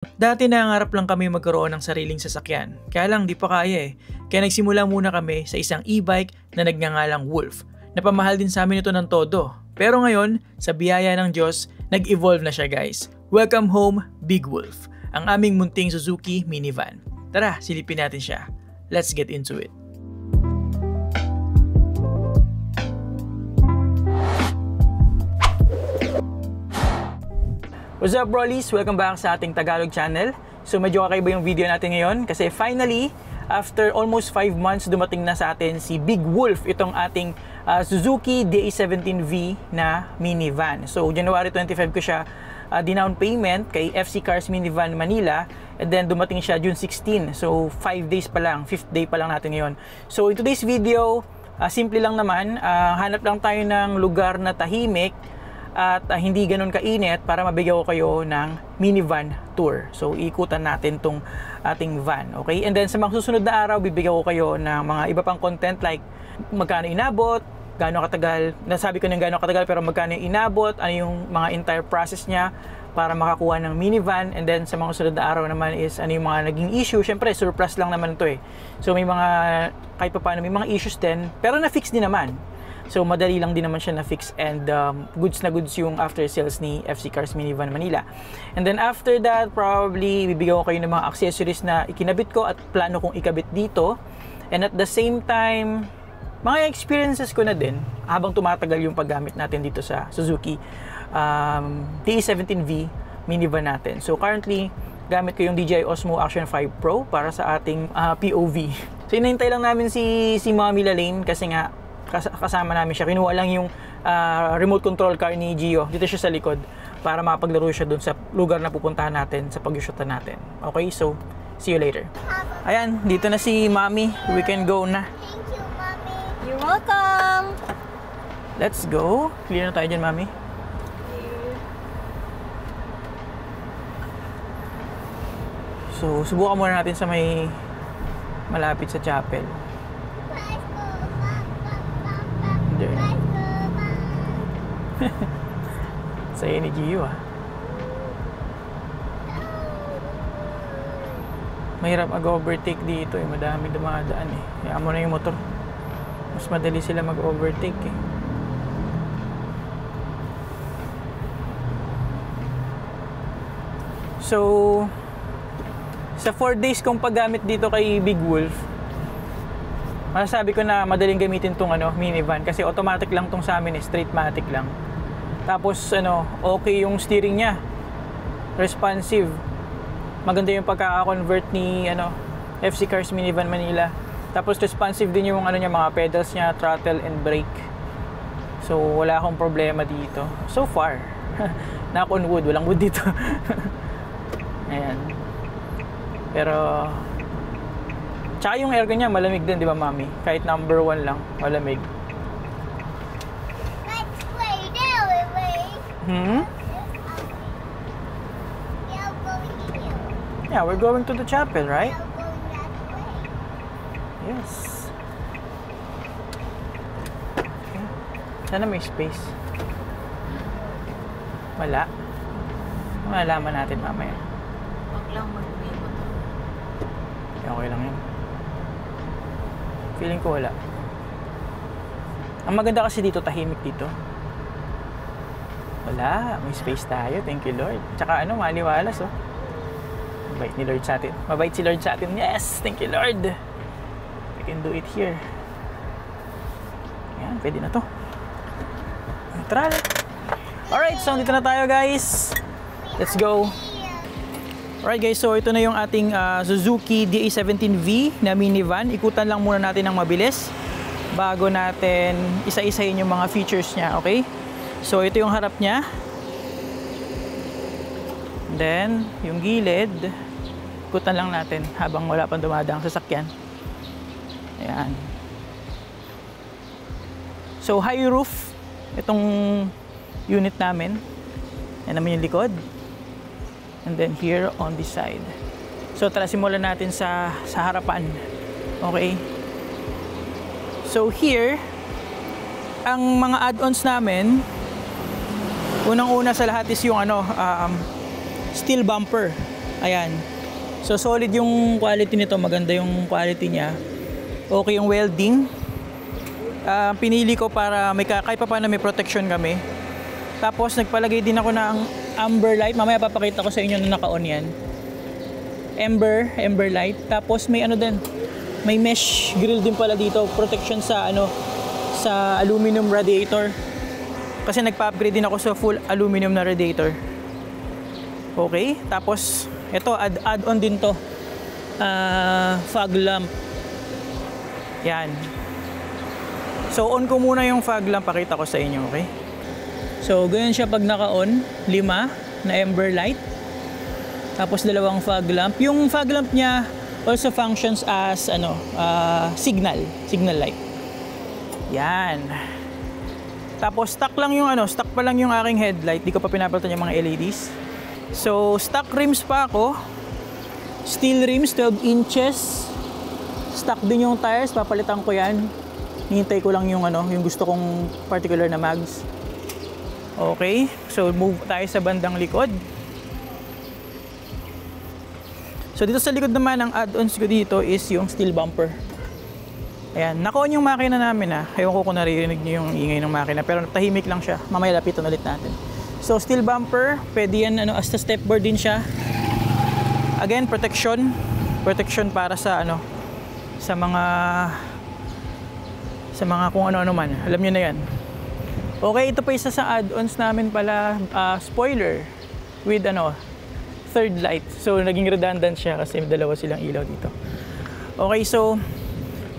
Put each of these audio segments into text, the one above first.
Dati nangangarap lang kami magkaroon ng sariling sasakyan, kaya lang di pa kaya eh. Kaya nagsimula muna kami sa isang e-bike na nagngangalang Wolf. Napamahal din sa amin ito ng todo. Pero ngayon, sa biyaya ng Diyos, nag-evolve na siya guys. Welcome home, Big Wolf, ang aming munting Suzuki minivan. Tara, silipin natin siya. Let's get into it. What's up, brolies? Welcome back sa ating Tagalog channel. So medyo kakaiba yung video natin ngayon kasi finally, after almost 5 months, dumating na sa atin si Big Wolf, itong ating Suzuki DA17V na minivan. So January 25 ko siya dinown payment kay FC Cars Minivan Manila, and then dumating siya June 16. So 5 days pa lang, 5th day pa lang natin ngayon. So in today's video, simple lang naman, hanap lang tayo ng lugar na tahimik at hindi ganun kainit para mabigyan ko kayo ng minivan tour. So ikutan natin tong ating van, okay? And then sa mga susunod na araw, bibigyan ko kayo ng mga iba pang content like magkano inabot, gaano katagal, nasabi ko ng gaano katagal pero magkano yung inabot, ano yung mga entire process niya para makakuha ng minivan. And then sa mga susunod na araw naman is ano yung mga naging issue. Syempre surplus lang naman ito eh. So may mga, kahit pa paano, may mga issues din, pero na-fix din naman. So madali lang din naman siya na-fix, and goods na goods yung after sales ni FC Cars Minivan Manila. And then after that, probably bibigyan ko kayo ng mga accessories na ikinabit ko at plano kong ikabit dito. And at the same time, mga experiences ko na din habang tumatagal yung paggamit natin dito sa Suzuki DA17V minivan natin. So currently, gamit ko yung DJI Osmo Action 5 Pro para sa ating POV. So inahintay lang namin si Mami Lalaine kasi nga kasama namin siya. Kinuha lang yung remote control car ni Gio. Dito siya sa likod para mapaglaro siya dun sa lugar na pupuntahan natin sa pag-shoota natin. Okay, so see you later. Ayan, dito na si Mami. We can go na. Thank you, Mommy. You're welcome. Let's go. Clear na tayo dyan, Mami. So, subukan muna natin sa may malapit sa chapel. Saya ni Gio ah. Mahirap mag-overtake dito eh. Madami dumadaan eh. Kaya mo na yung motor. Mas madali sila mag-overtake eh. So, sa 4 days kong paggamit dito kay Big Wolf, masasabi ko na madaling gamitin tong minivan kasi automatic lang tong sa amin eh, straight-matic lang. Tapos okay yung steering niya. Responsive. Maganda yung pagkaka-convert ni FC Cars Minivan Manila. Tapos responsive din yung niya, mga pedals niya, throttle and brake. So wala akong problema dito. So far. Knock on wood, walang wood dito. Ayan. Pero tsaka yung aircon niya malamig din, di ba, Mami? Kahit number 1 lang, malamig. Let's play now, Hmm? Yeah, we're going here. Yeah, we're going to the chapel, right? Yeah, we're going that way. Yes. Okay. Sana may space. Wala. Malalaman natin mamaya. Wag lang mag-remote. Okay lang yun. Feeling ko wala. Ang maganda kasi dito, tahimik dito. Wala. May space tayo. Thank you, Lord. Tsaka maliwalas, oh. Mabait ni Lord sa atin. Mabait si Lord sa atin. Yes! Thank you, Lord. We can do it here. Ayan, pwede na to. Neutral. Alright, so dito na tayo, guys. Let's go. Alright, guys, so ito na yung ating Suzuki DA17V na minivan. Ikutan lang muna natin ng mabilis bago natin isa-isahin yung mga features niya, okay? So ito yung harap niya. Then, yung gilid, ikutan lang natin habang wala pang dumadaang sasakyan. Ayan. So high roof itong unit namin. Ayan naman yung likod. And then here on this side. So tara, simulan natin sa harapan. Okay? So here, ang mga add-ons namin, unang-una sa lahat is yung steel bumper. Ayan. So solid yung quality nito, maganda yung quality niya. Okay yung welding. Pinili ko para kahit pa paano may protection kami. Tapos nagpalagay din ako ng amber light. Mamaya papakita ko sa inyo na naka-on yan. Amber light. Tapos may ano din, may mesh grill din pala dito, protection sa sa aluminum radiator. Kasi nagpa-upgrade din ako sa full aluminum na radiator. Okay, tapos ito add-on din to. Fog lamp. Yan. So on ko muna yung fog lamp, pakita ko sa inyo, okay? So ganyan siya pag naka-on, 5 na amber light. Tapos 2 fog lamp. Yung fog lamp niya also functions as signal light. Yan. Tapos stock pa lang yung aking headlight. Di ko pa pinapalitan yung mga LEDs. So stock rims pa ako. Steel rims, 12 inches. Stock din yung tires, papalitan ko yan. Hinintay ko lang yung yung gusto kong particular na mags. Okay, so move tayo sa bandang likod. So dito sa likod naman, ang add-ons ko dito is yung steel bumper. Ayan, naka-on yung makina namin Ewan ko kung naririnig nyo yung ingay ng makina, pero tahimik lang siya. Mamaya lapitan ulit natin. So steel bumper, pwede yan as the stepboard din siya. Again, protection para sa sa mga kung ano man. Alam niyo na yan. Okay, ito pa isa sa add-ons namin pala, spoiler with third light. So naging redundant siya kasi may 2 silang ilaw dito. Okay, so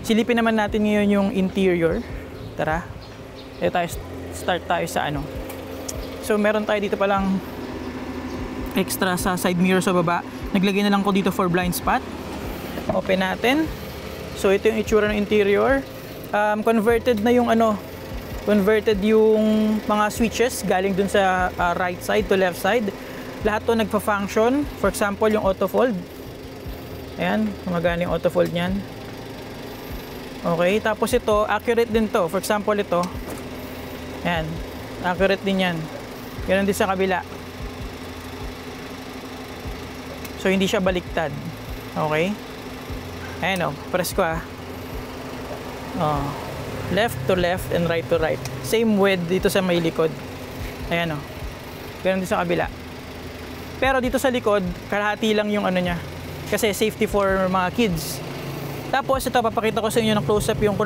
silipin naman natin ngayon yung interior. Tara. Start tayo sa So meron tayo dito palang extra sa side mirror sa baba. Naglagay na lang ko dito for blind spot. Open natin. So ito yung itsura ng interior. Converted na yung converted yung mga switches galing dun sa right side to left side. Lahat to nagpa-function. For example, yung auto fold. Ayan, gumagana yung auto fold niyan. Okay, tapos ito, accurate din to. For example, ito. Ayan, accurate din yan. Ganun din sa kabila. So, hindi siya baliktad. Okay. Ayan press ko left to left and right to right. Same with dito sa may likod. Ayan ganun din sa kabila. Pero dito sa likod, kalahati lang yung niya. Kasi safety for mga kids. Tapos ito, papakita ko sa inyo ng close-up yung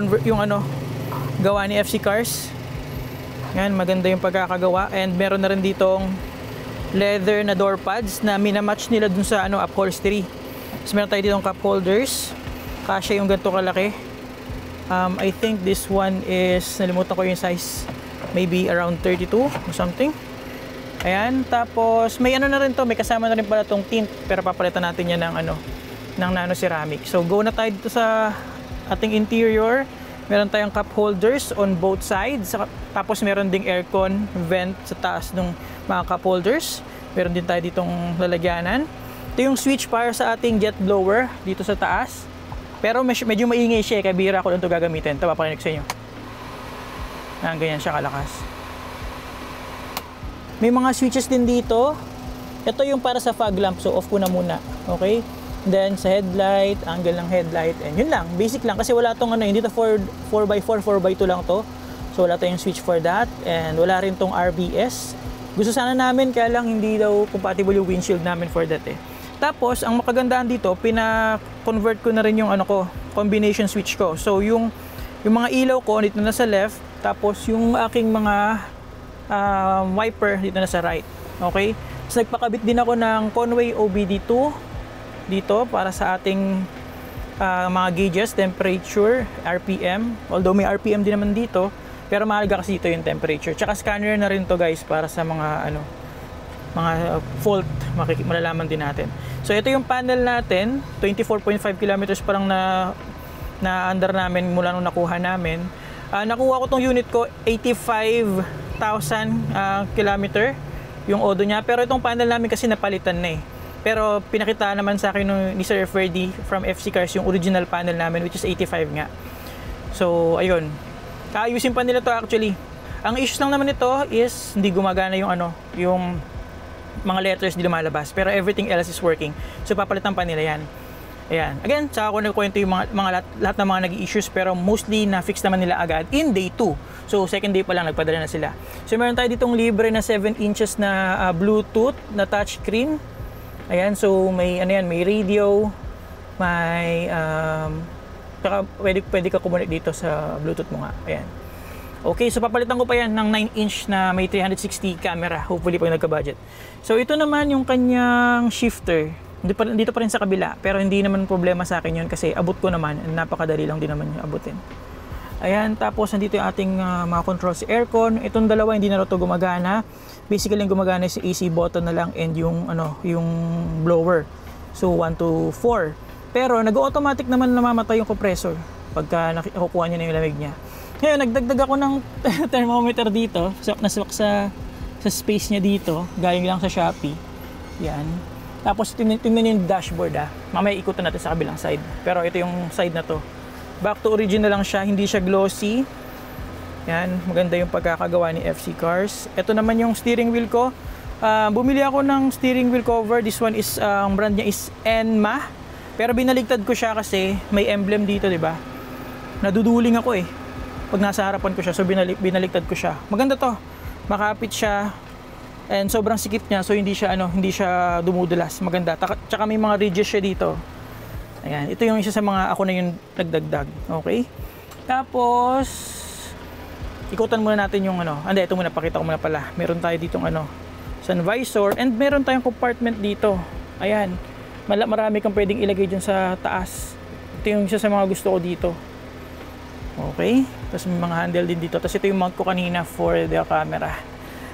gawa ni FC Cars. Yan, maganda yung pagkakagawa. And meron na rin ditong leather na door pads na minamatch nila dun sa upholstery. Tapos meron tayo ditong cup holders. Kasya yung ganito kalaki. I think this one is, nalimutan ko yung size, maybe around 32 or something. Ayan, tapos may na rin to, may kasama na rin pala tong tint, pero papalitan natin yan ng nano ceramic. So go na tayo dito sa ating interior. Meron tayong cup holders on both sides. Tapos meron ding aircon vent sa taas ng mga cup holders. Meron din tayo ditong lalagyanan. Ito yung switch para sa ating jet blower dito sa taas. Pero medyo maingay siya, kaya bihira ko lang ito gagamitin. Ito, paparinig sa inyo. Ganyan siya kalakas. May mga switches din dito. Ito yung para sa fog lamp, so off ko na muna. Okay? Then sa headlight, angle ng headlight, and yun lang, basic lang kasi wala tong hindi to 4x4, 4x2 lang to. So wala tayong switch for that, and wala rin tong RBS. Gusto sana namin, kaya lang hindi daw compatible yung windshield namin for that Tapos ang makagandaan dito, pina-convert ko na rin yung combination switch ko. So yung mga ilaw ko dito na sa left, tapos yung aking mga wiper dito na sa right. Okay? So nagpakabit din ako ng Conway OBD2 dito para sa ating mga gauges, temperature, RPM. Although may RPM din naman dito, pero mahalaga kasi dito yung temperature. Tsaka scanner na rin to guys para sa mga mga fault, malalaman din natin. So ito yung panel natin, 24.5 kilometers pa lang na under namin mula nung nakuha namin. Nakuha ko tong unit ko 85,000 kilometer yung odo niya, pero itong panel namin kasi napalitan na Pero pinakita naman sa akin ni Sir Ferdy from FC Cars yung original panel namin, which is 85 nga. So ayun, kaayusin pa nila to actually. Ang issue lang naman nito is hindi gumagana yung mga letters di lumalabas. Pero everything else is working. So papalitan pa nila yan. Ayan. Again, tsaka ko nagkwento yung lahat ng mga naging issues, pero mostly na-fix naman nila agad in day 2. So second day pa lang nagpadala na sila. So meron tayo ditong libre na 7 inches na Bluetooth na touchscreen. Ayan, so may ano yan, may radio, may saka pwede ka kumunik dito sa Bluetooth mo nga. Ayan. Okay, so papalitan ko pa yan ng 9-inch na may 360 camera, hopefully pag nagka-budget. So ito naman yung kanyang shifter. Dito pa rin sa kabila, pero hindi naman problema sa akin yun kasi abot ko naman, napakadali lang din naman yung abutin. Ayan, tapos nandito yung ating mga controls, aircon. Itong dalawa hindi na ito gumagana. Basically yung gumagana is AC button na lang and yung yung blower. So 1 to 4. Pero nag-automatic naman namamatay yung compressor pagka nakukuha niya na yung lamig niya. Ngayon, nagdagdag ako ng thermometer dito. Naswak sa space niya dito. Galing lang sa Shopee. Yan. Tapos tingnan yung dashboard Mamaya ikutan natin sa kabilang side. Pero ito yung side na to. Back to original lang siya. Hindi siya glossy. Yan. Maganda yung pagkakagawa ni FC Cars. Ito naman yung steering wheel ko. Bumili ako ng steering wheel cover. This one is, ang brand niya is Enma. Pero binaligtad ko siya kasi may emblem dito, di ba? Naduduling ako pag nasa harapan ko siya, so binaligtad ko siya. Maganda to. Makapit siya and sobrang sikip niya, so hindi siya dumudulas. Maganda. Tsaka may mga ridges siya dito. Ayan, ito yung isa sa mga ako na yung nagdagdag. Okay? Tapos ikutan muna natin yung ito muna, pakita ko muna pala. Meron tayo ditong sun visor and meron tayong compartment dito. Ayan. Marami kang pwedeng ilagay dyan sa taas. Ito yung isa sa mga gusto ko dito. Okay, tapos may mga handle din dito. Tapos ito yung mount ko kanina for the camera.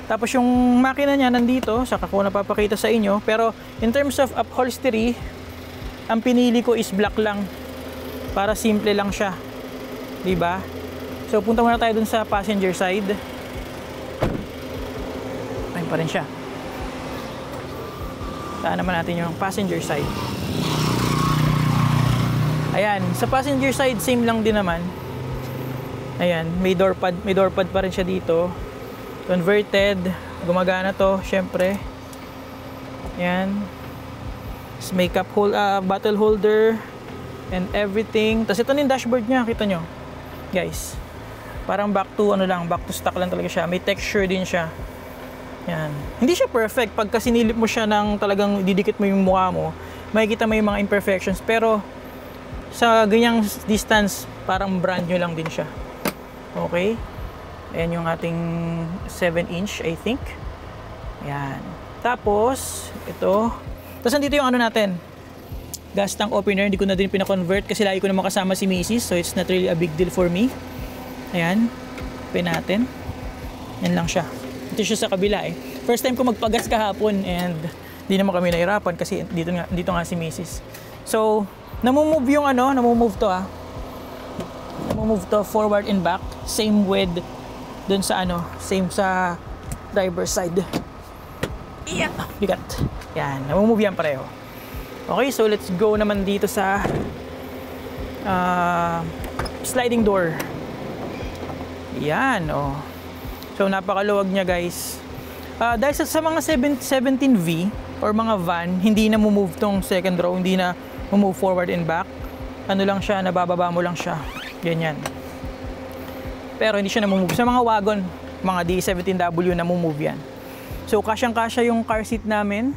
Tapos yung makina niya nandito, saka ko napapakita sa inyo. Pero in terms of upholstery, ang pinili ko is black lang. Para simple lang siya. Diba? So punta muna tayo dun sa passenger side. Ayun pa rin siya. Saan naman natin yung passenger side. Ayan, sa passenger side same lang din naman. Ayan, may door pad pa rin siya dito. Converted, gumagana to, syempre. Ayan. May bottle holder and everything. Tapos ito na yung dashboard niya, kita nyo. Guys, parang back to stock lang talaga siya. May texture din siya. Ayan. Hindi siya perfect. Pagka sinilip mo siya ng talagang didikit mo yung mukha mo, makikita mo yung mga imperfections. Pero sa ganyang distance, parang brand new lang din siya. Okay. Ayan yung ating 7-inch, I think. Ayan. Tapos, ito. Tapos nandito yung natin. Gas tank opener. Hindi ko na din pina-convert kasi lagi ko naman kasama si Mrs. So, it's not really a big deal for me. Ayan. Open natin. Yan lang siya. Ito siya sa kabila First time ko magpagas kahapon and hindi naman kami nahirapan kasi dito nga si Mrs. So, namumove yung namumove to Namumove to forward and back. Same with dun sa same sa driver side. Yeah, bigat. Yan, namumove yan pareho. Okay, so let's go naman dito sa sliding door. Yan, So napakaluwag niya, guys. Dahil sa mga 17V or mga van, hindi na move tong second row, hindi na move forward and back. Lang siya, nabababa mo lang siya. Ganyan. Pero hindi siya na-move. Sa mga wagon, mga D17W na-move yan. So, kasyang-kasya yung car seat namin.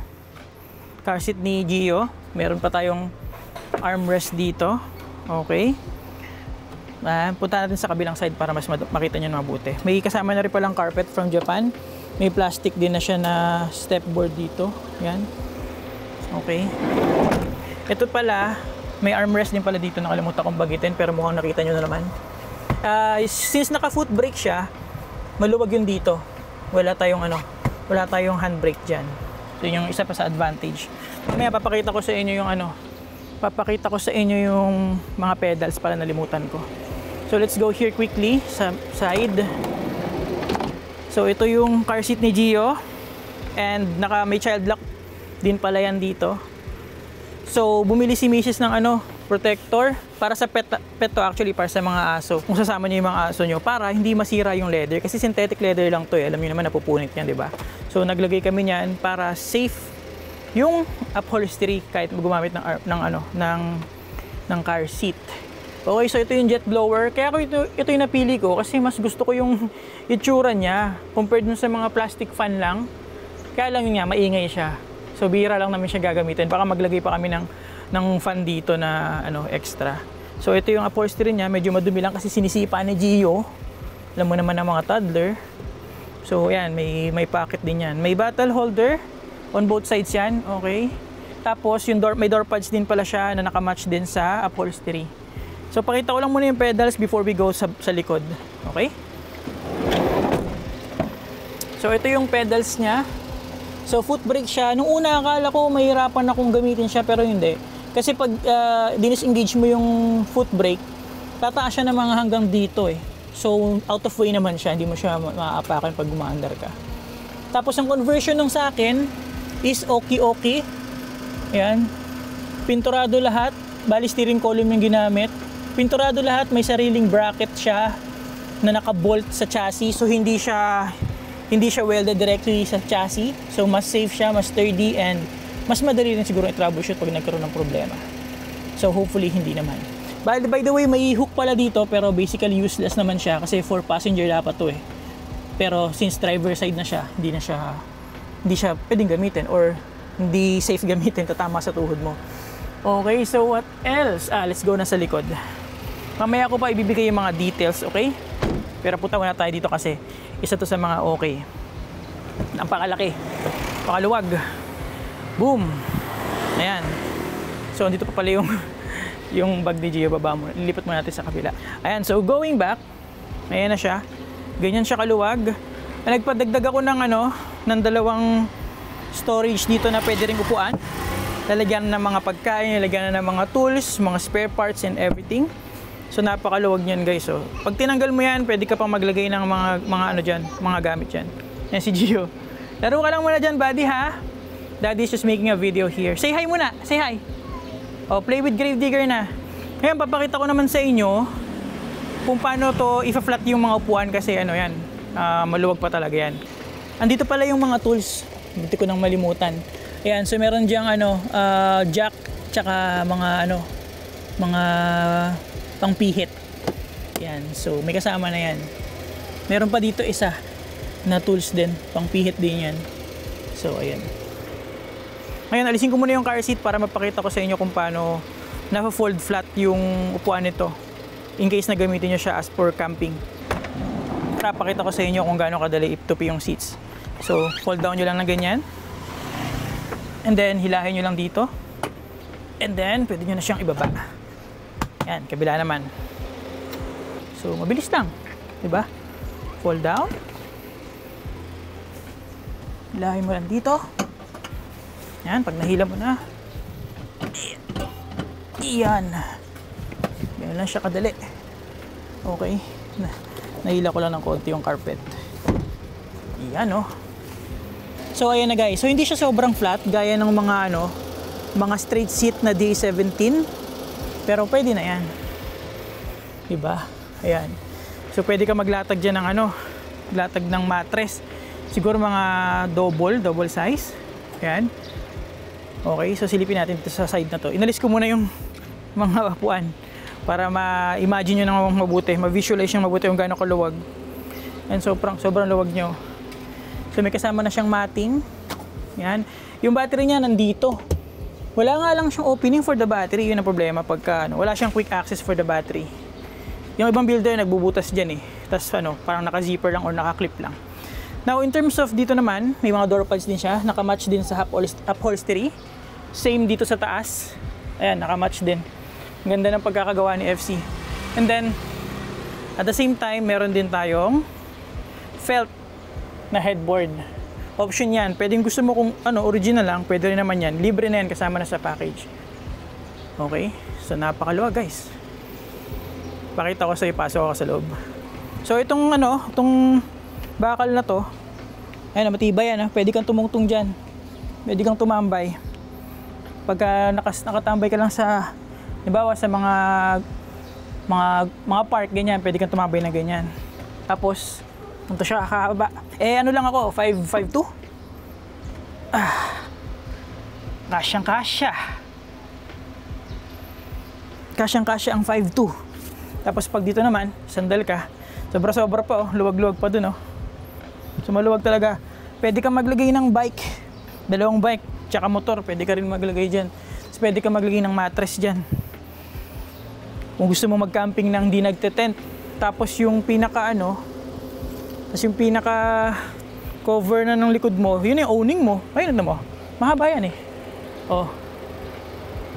Car seat ni Gio. Meron pa tayong armrest dito. Okay. Punta natin sa kabilang side para mas makita nyo mabuti. May kasama na rin palang carpet from Japan. May plastic din na siya na stepboard dito. Yan. Okay. Ito pala, may armrest din pala dito. Nakalimutan kong bagitin pero mukhang nakita nyo na naman. Since naka-foot brake siya, maluwag yun dito. Wala tayong handbrake dyan. So yun yung isa pa sa advantage. Mamaya papakita ko sa inyo yung mga pedals pala, nalimutan ko. So let's go here quickly sa side. So ito yung car seat ni Gio and may child lock din pala yan dito. So bumili si Mrs. ng protector para sa pet to, actually para sa mga aso. Kung sasama niyo yung mga aso niyo para hindi masira yung leather kasi synthetic leather lang to Alam niyo naman napupunit yan, 'di ba? So naglagay kami niyan para safe yung upholstery kahit gumamit ng car seat. Okay, so ito yung jet blower. Kaya ito yung napili ko kasi mas gusto ko yung itsura niya compared dun sa mga plastic fan lang. Kaya lang yun nga, maingay siya. So bihira lang namin siya gagamitin. Baka maglagay pa kami ng fan dito na extra. So ito yung upholstery niya, medyo madumi lang kasi sinisipa ni Gio. Alam mo naman ang mga toddler. So ayan, may pocket din yan. May bottle holder on both sides yan, okay. Tapos yung may door pads din pala siya na nakamatch din sa upholstery. So pakita ko lang muna yung pedals before we go sa likod, okay. So ito yung pedals niya. So foot brake siya. Nung una akala ko mahirapan akong gamitin siya pero hindi. Kasi pag dinisengage mo yung foot brake, tataas siya ng mga hanggang dito eh. So out of way naman siya, hindi mo siya maaapakan pag gumaandar ka. Tapos ang conversion ng sa akin is okay. Ayan. Pinturado lahat, bali steering column yung ginamit. Pinturado lahat, may sariling bracket siya na naka-bolt sa chassis. So hindi siya welded directly sa chassis. So mas safe siya, mas sturdy, and mas madali rin siguro i-troubleshoot pag nagkaroon ng problema. So hopefully hindi naman. By the way, may hook pala dito pero basically useless naman siya kasi for passenger dapat to eh. Pero since driver side na siya, hindi siya pwedeng gamitin or hindi safe gamitin, tatama sa tuhod mo. Okay, so what else? Let's go na sa likod. Mamaya ko pa ibibigay yung mga details, okay? Pero punta muna tayo dito kasi isa to sa mga okay. Napakalaki. Pakaluwag. Boom. Ayan. So, dito pa pala yung bag ni Gio, baba mo. Lilipat muna natin sa kabila. Ayan, so going back, ayan na siya. Ganyan siya kaluwag. Nagpadagdag ako ng dalawang storage dito na pwede ring upuan. Lalagyan ng mga pagkain, lalagyan ng mga tools, mga spare parts and everything. So napakaluwag niyan guys. So pag tinanggal mo yan, pwede ka pang maglagay ng mga gamit diyan. Yan si Gio. Laro ka lang muna diyan, buddy, ha? Daddy's just making a video here. Say hi muna. Say hi. Oh, play with Gravedigger na. Ngayon papakita ko naman sa inyo kung paano to ifa-flat yung mga upuan kasi yan. Maluwag pa talaga yan. Andito pala yung mga tools. Hindi ko nang malimutan. Ayan, so meron diyang jack tsaka mga pangpihit. Ayan, so may kasama na yan. Meron pa dito isa na tools din, pangpihit din yan. So ayan. Ngayon, alisin ko muna yung car seat para mapakita ko sa inyo kung paano na-fold flat yung upuan nito in case na gamitin nyo siya as for camping. Para pakita ko sa inyo kung gaano kadali itupi yung seats. So, fold down nyo lang na ganyan. And then, hilahin nyo lang dito. And then, pwede nyo na siyang ibaba. Yan, kabila naman. So, mabilis lang. Diba? Fold down. Hilahin mo lang dito. Yan, pag nahila mo na. Yan. Ganyan lang siya kadali. Okay. Nahila ko lang ng konti yung carpet. Yan, oh. So ayan na guys, so hindi siya sobrang flat gaya ng mga straight seat na D17, pero pwede na yan, diba? Ayan, so pwede ka maglatag dyan ng latag ng mattress, siguro mga double size. Ayan, okay, so silipin natin ito sa side na to. Inalis ko muna yung mga upuan para ma-imagine nyo nang mabuti, ma-visualize nyo mabuti yung gano'ng kaluwag. And sobrang luwag nyo. So may kasama na siyang matting. Yan. Yung battery niya nandito. Wala nga lang siyang opening for the battery. Yun ang problema pagka wala siyang quick access for the battery. Yung ibang builder nagbubutas diyan eh. Tapos parang naka-zipper lang or naka-clip lang. Now in terms of dito naman, may mga door pads din siya. Naka-match din sa upholstery. Same dito sa taas. Ayan, naka-match din. Ang ganda ng pagkakagawa ni FC. And then at the same time, meron din tayong felt na headboard. Option yan. Pwedeng gusto mo kung original lang, pwede rin naman yan. Libre na yan, kasama na sa package. Okay? So, napakaluwag guys. Pakita ko sa'yo, pasok ako sa loob. So, itong bakal na to, ayun, matibay yan. Pwede kang tumungtong dyan. Pwede kang tumambay. Pagka nakatambay ka lang sa, halimbawa sa mga park, ganyan, pwede kang tumambay na ganyan. Tapos, punta siya kakaba. Lang ako, 5'2". Kasyang-kasya. Kasyang-kasya ang 5'2". Tapos pag dito naman, sandal ka, sobra-sobra pa, oh. Luwag-luwag pa dun, oh. So maluwag talaga. Pwede kang maglagay ng bike, dalawang bike, tsaka motor, pwede ka rin maglagay dyan. Tapos pwede kang maglagay ng mattress dyan. Kung gusto mo mag-camping nang di nagte-tent. Tapos yung pinaka cover na ng likod mo, yun yung owning mo. Ayun na mo, mahaba yan eh. Oh.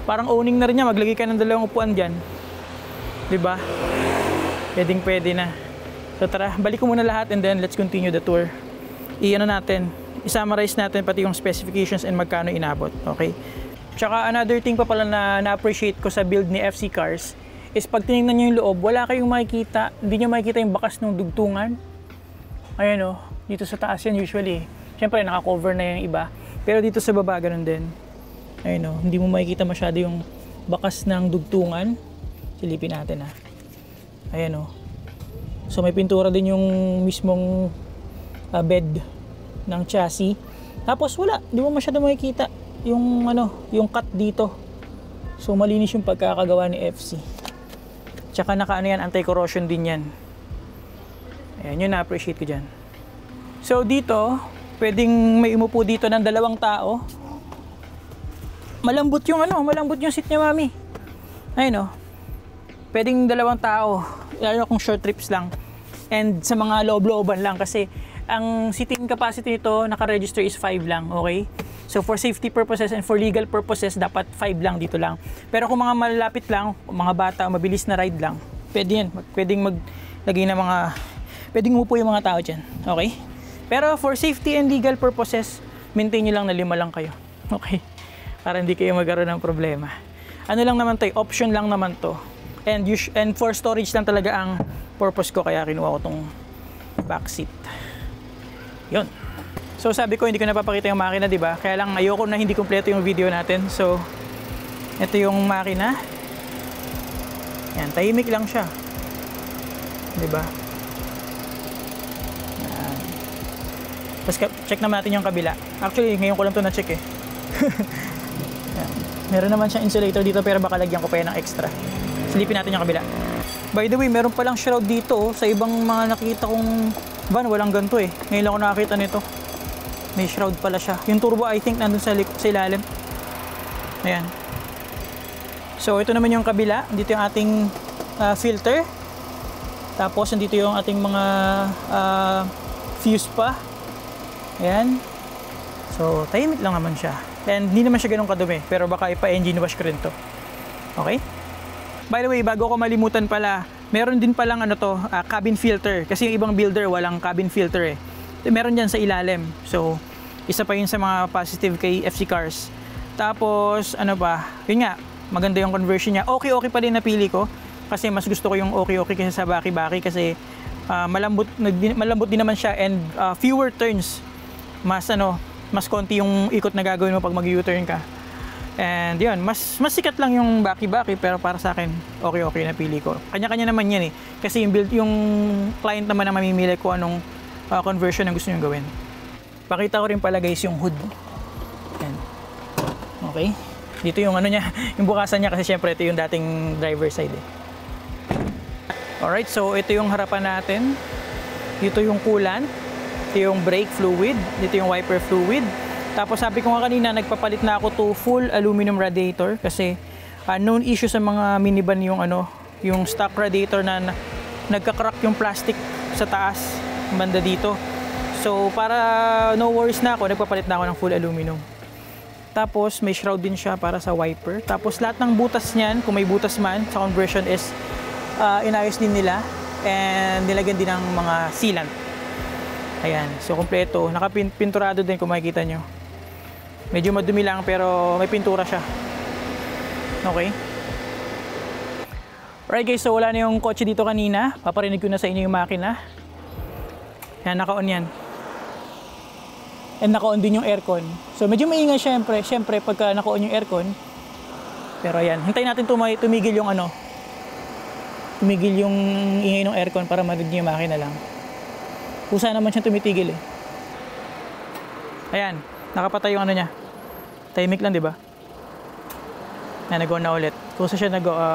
Parang owning na rin niya, maglagay ka ng dalawang upuan dyan. Diba? Pwedeng pwede na. So tara, balik ko muna lahat and then let's continue the tour. I-summarize natin pati yung specifications and magkano inabot. Okay? Tsaka another thing pa pala na na-appreciate ko sa build ni FC Cars is pag tinignan nyo yung loob, wala kayong makikita, hindi nyo makikita yung bakas ng dugtungan. Ayan o, dito sa taas yan usually. Siyempre naka-cover na yung iba. Pero dito sa baba, ganun din. Ayan o, hindi mo makikita masyado yung bakas ng dugtungan. Silipin natin ha. Ayan o. So may pintura din yung mismong bed ng chassis. Tapos wala, hindi mo masyado makikita yung yung cut dito. So malinis yung pagkakagawa ni FC. Tsaka yan, anti-corrosion din yan. Ayan, yun na-appreciate ko dyan. So dito, pwedeng may umupo dito ng dalawang tao. Malambot yung malambot yung seat niya, mami. Ayun o. Pwedeng dalawang tao, lalo kung short trips lang. And sa mga loob-looban lang kasi ang seating capacity nito naka-register is 5 lang, okay? So for safety purposes and for legal purposes, dapat 5 lang dito lang. Pero kung mga malapit lang, mga bata, mabilis na ride lang, pwede yan. Pwedeng maglagay na pwedeng umupo yung mga tao dyan, okay? Pero for safety and legal purposes, maintain nyo lang na 5 lang kayo, okay? Para hindi kayo magkaroon ng problema. Ano lang naman to, option lang naman to. And for storage lang talaga ang purpose ko, kaya kinuha ko tong back seat. Yun. So sabi ko hindi ko napapakita yung makina, di ba? Kaya lang ayoko na hindi kumpleto yung video natin. So ito yung makina. Yan, tahimik lang siya. Di ba? Yan. Tapos check naman natin yung kabila. Actually, ngayon ko lang to na-check eh. Yan. Meron naman siyang insulator dito pero baka lagyan ko pa yan ng extra. Silipin natin yung kabila. By the way, meron palang shroud dito. Sa ibang mga nakikita kong van, walang ganito eh. Ngayon lang ako nakakita nito. May shroud pala siya. Yung turbo, I think, nandun sa ilalim. Ayan. So, ito naman yung kabila. Dito yung ating filter. Tapos, nandito yung ating mga fuse pa. Ayan. So, tahimik lang naman siya. And hindi naman siya ganun kadumi. Pero baka ipa-engine wash ko rin to. Okay? By the way, bago ko malimutan pala, meron din palang cabin filter. Kasi yung ibang builder, walang cabin filter eh. Meron dyan sa ilalim. So, isa pa yun sa mga positive kay FC Cars. Tapos, yun nga, maganda yung conversion niya. Okay pa din napili ko. Kasi mas gusto ko yung okay kaysa sa baki-baki. Kasi malambot din naman siya and fewer turns. Mas konti yung ikot na gagawin mo pag mag-U-turn ka. And yun, mas sikat lang yung baki-baki pero para sa akin, okay napili ko. Kanya-kanya naman yan eh. Kasi yung client naman na mamimili ko anong conversion ang gusto nyo gawin. Pakita ko rin pala guys yung hood. Yan. Okay. Dito yung niya, yung bukasan niya kasi syempre ito yung dating driver side eh. Alright, so ito yung harapan natin. Dito yung coolant. Ito yung brake fluid. Dito yung wiper fluid. Tapos sabi ko nga kanina, nagpapalit na ako to full aluminum radiator kasi known issue sa mga minivan yung stock radiator na nagka-crack yung plastic sa taas, banda dito. So para no worries na ako, nagpapalit na ako ng full aluminum. Tapos may shroud din siya para sa wiper. Tapos lahat ng butas niyan, kung may butas man sa conversion is inayos din nila and nilagyan din ng mga sealant. Ayan, so kompleto. Nakapinturado din kung makikita nyo. Medyo madumi lang pero may pintura siya. Okay. Alright guys, so wala na yung kotse dito kanina. Paparinig ko na sa inyo yung makina. Yan, naka-on yan. And naka-on din yung aircon. So medyo maingay syempre pagka naka-on yung aircon. Pero ayan, hintayin natin tumigil yung tumigil yung ingay ng aircon para marinig yung makina lang. Kusa naman siyang tumitigil eh. Ayan. Nakapatay yung ano niya. Tahimik lang, di ba? Nag-on na ulit. Kusa siya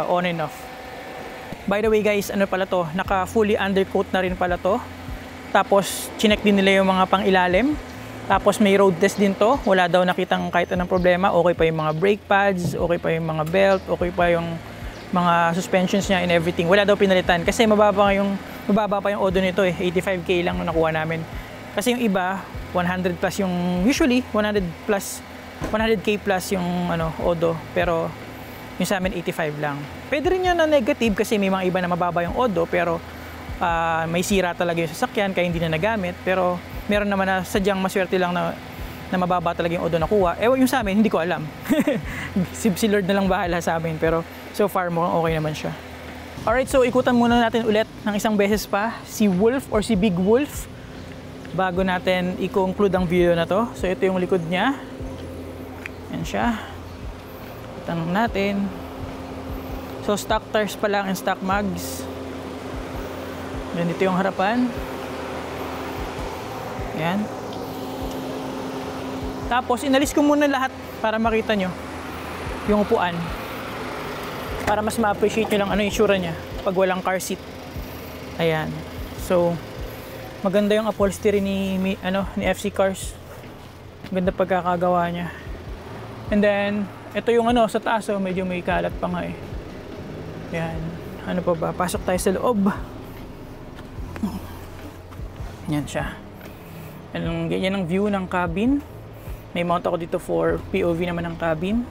on and off. By the way guys, ano pala to? Naka fully undercoat na rin pala to. Tapos, chinek din nila yung mga pang-ilalim. Tapos, may road test din to. Wala daw nakitang kahit anong problema. Okay pa yung mga brake pads, okay pa yung mga belt, okay pa yung mga suspensions niya and everything. Wala daw pinalitan. Kasi mababa pa yung odo nito eh. 85k lang nung nakuha namin. Kasi yung iba, 100 plus yung, usually, 100k plus yung odo. Pero, yung sa amin 85 lang. Pwede rin yun na negative kasi may mga iba na mababa yung odo. Pero, may sira talaga yung sasakyan kaya hindi na nagamit. Pero meron naman na sadyang maswerte lang na mababa talaga yung odo nakuha. Yung sa amin, hindi ko alam. Si Lord na lang bahala sa amin. Pero so far mukhang okay naman siya. Alright, so ikutan muna natin ulit ng isang beses pa si Wolf or si Big Wolf bago natin i-conclude ang video na to. So ito yung likod niya. Yan siya. Tanong natin. So stock tires pa lang and stock mags. Ganito yung harapan. Yan. Tapos, inalis ko muna lahat para makita nyo yung upuan. Para mas ma-appreciate nyo lang ano yung itsura niya pag walang car seat. Ayan. So, maganda yung upholstery ni FC Cars. Maganda pagkakagawa niya. And then, ito yung sa taas, medyo may kalat pa nga eh. Ayan. Ano pa ba? Pasok tayo sa loob. Yan siya. Yan ang view ng cabin. May mount ako dito for POV naman ng cabin.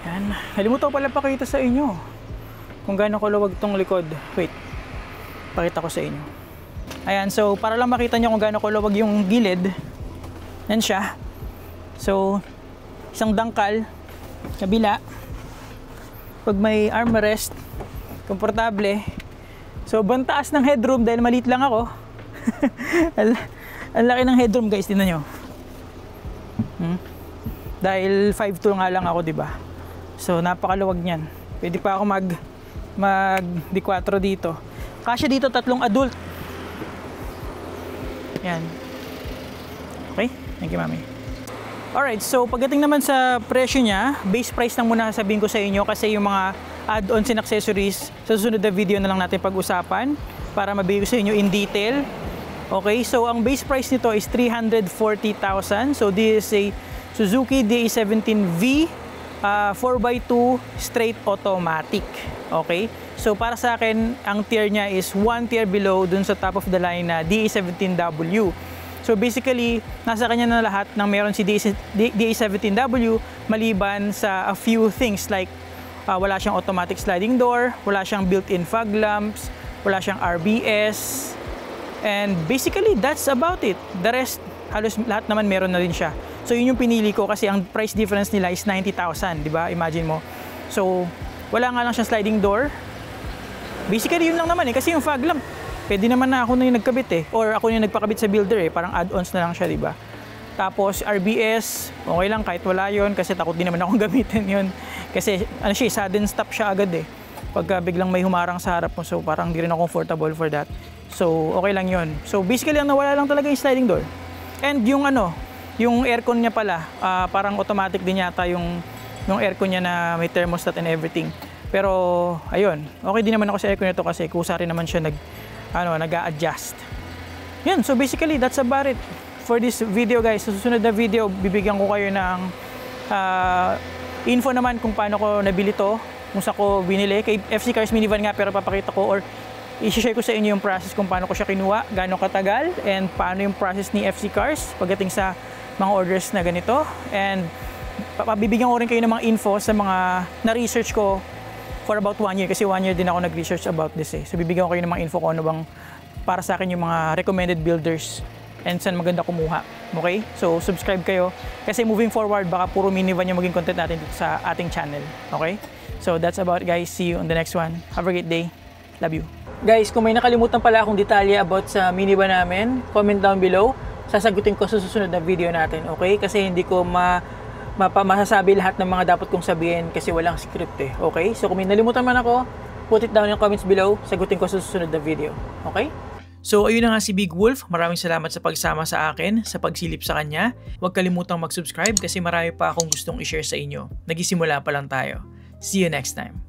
Yan. Nalimutan ko pala pakita sa inyo kung gaano kaluwag tong likod. Wait. Pakita ko sa inyo. Ayan. So, para lang makita nyo kung gaano kaluwag yung gilid. Yan siya. So, isang dangkal. Kabila. Pag may armrest, komportable. So, bantaas ng headroom dahil maliit lang ako. Ang laki ng headroom guys, tingnan nyo. Dahil 5'2" nga lang ako, diba? So napakaluwag niyan. Pwede pa ako mag D4 dito. Kasya dito 3 adult. Yan. Okay, thank you mami. Alright, so pagdating naman sa presyo niya, base price lang muna sabihin ko sa inyo kasi yung mga add-ons and accessories sa susunod na video na lang natin pag-usapan para mabigay ko sa inyo in detail. Okay, so ang base price nito is 340,000. So this is a Suzuki DA17V 4x2 straight automatic. Okay, so para sa akin, ang tier niya is 1 tier below dun sa top of the line na DA17W. So basically, nasa kanya na lahat ng meron si DA17W maliban sa a few things like wala siyang automatic sliding door, wala siyang built-in fog lamps, wala siyang RBS, and basically that's about it. The rest, halos lahat naman meron na rin siya. So yun yung pinili ko kasi ang price difference nila is 90,000, di ba? Imagine mo. So wala nga lang siyang sliding door. Basically yun lang naman kasi yung fog lamp, pwede naman na ako na yung nagkabit or ako yung nagpakabit sa builder parang add-ons na lang siya, di ba? Tapos RBS, okay lang kahit wala yun kasi takot din naman akong gamitin yun. Kasi sudden stop siya agad pagka biglang may humarang sa harap mo, so parang di rin ako comfortable for that. So okay lang yun. So basically ang nawala lang talaga yung sliding door. And yung yung aircon niya pala, parang automatic din yata yung aircon niya na may thermostat and everything. Pero ayun, okay din naman ako sa aircon nito kasi kusa rin naman siya nag-a-adjust. Yun, so basically that's about it for this video guys. Sa susunod na video, bibigyan ko kayo ng info naman kung paano ko nabili to, kung saan ko binili. Kay FC Cars Minivan nga, pero papakita ko or i-share ko sa inyo yung process kung paano ko siya kinuha, gaano katagal, and paano yung process ni FC Cars pagdating sa mga orders na ganito. And bibigyan ko rin kayo ng mga info sa mga na-research ko for about 1 year kasi 1 year din ako nag-research about this So bibigyan ko kayo ng mga info kung ano bang para sa akin yung mga recommended builders and saan maganda kumuha. Okay? So subscribe kayo kasi moving forward baka puro minivan yung maging content natin dito sa ating channel. Okay? So that's about it guys. See you on the next one. Have a great day. Love you. Guys, kung may nakalimutan pala akong detalye about sa minivan namin, comment down below. Sasagutin ko sa susunod na video natin. Okay? Kasi hindi ko masasabi lahat ng mga dapat kong sabihin kasi walang script Okay? So kung may nalimutan man ako, put it down in the comments below. Sagutin ko sa susunod na video. Okay? So ayun na nga si Big Wolf, maraming salamat sa pagsama sa akin, sa pagsilip sa kanya. Huwag kalimutang mag-subscribe kasi marami pa akong gustong i-share sa inyo. Nagisimula pa lang tayo. See you next time.